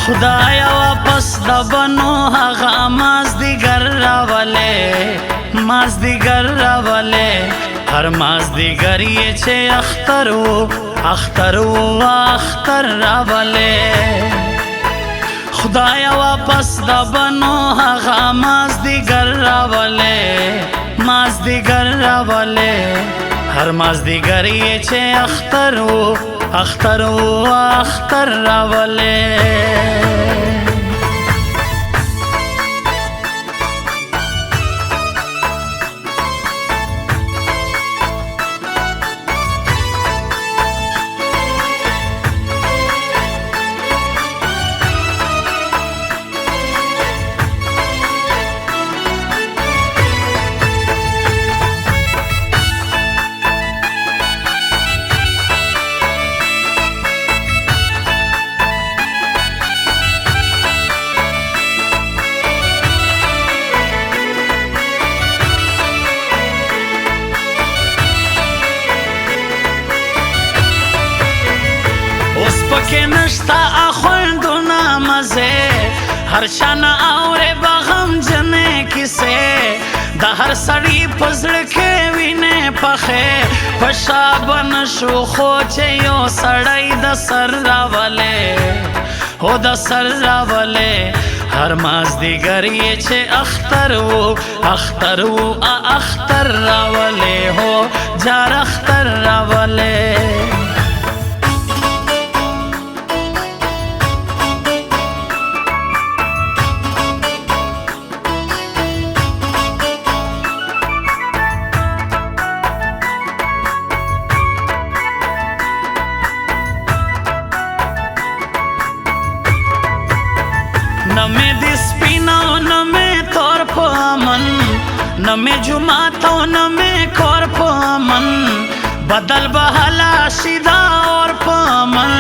خدایا واپس د بنو هغه مازدیګر راولې مازدیګر راولې هر مازدیګر یې چې اختر و اختر و اختر راولې خدایا واپس د بنو هغه مازدیګر راولې مازدیګر راولې هر مازدیګر یې چې اختر و اختر و اختر راولې پکې نشتا اخوندونه مزه هر شانه اورې بغم جنې کیسه د هر سړي په زړه کې وینې پخې په شابن شو خو چې یو سړی د سر راولې هو د سر راولې هر مازدیګر یې چې اختر و اختر و اختر راولې هو جار اختر راولې नमे दिस पीना नमे तौर पमन नमे जुमाता नमे कौर पमन बदल बहला सीधा और पमन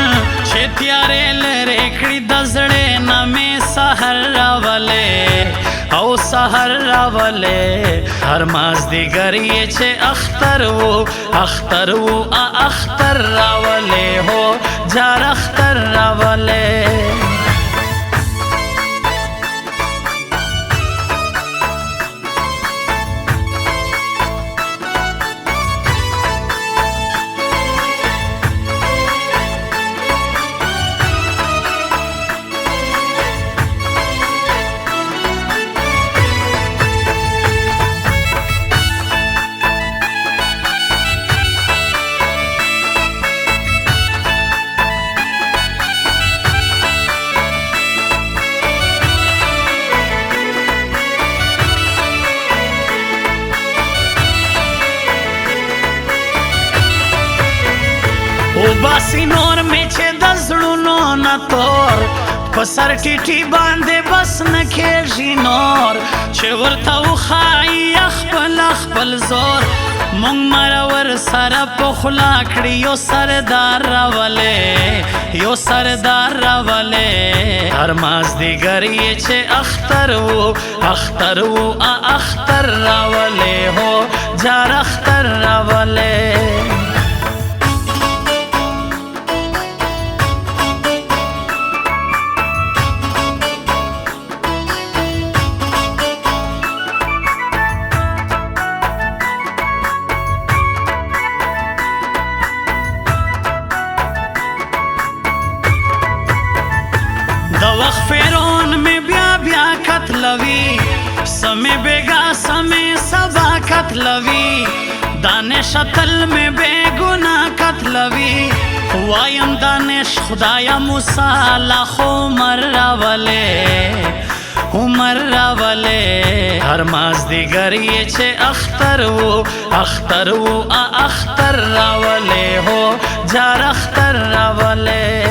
छेतियारे रेखड़ी दजड़े नमे सहर रावले औ सहर रावले हर मazdigar ये छे अख्तर वो अख्तर रावले हो जार अख्तर रावले ओ बासी नोर में छे दसड़ू नो न तोर पसर टीटी बांधे बस न खेजी नोर छे वर्ता उखाई अखपल जोर मुंग मरवर सर पोखला खड़ी यो सरदार रावले हर मazdigar ये छे अख्तर वो अख्तर रावले हो जार अख्तर रावले फेरोन में ब्या कतलवी समय बेगा समय सबा कतलवी दाने शतल में बेगुना कतलवी वायम दानेश खुदाया मूसा लाखो उमर रावले हर मazdigar ये छे अख्तर वो अख्तर रावले हो जार अख्तर रावले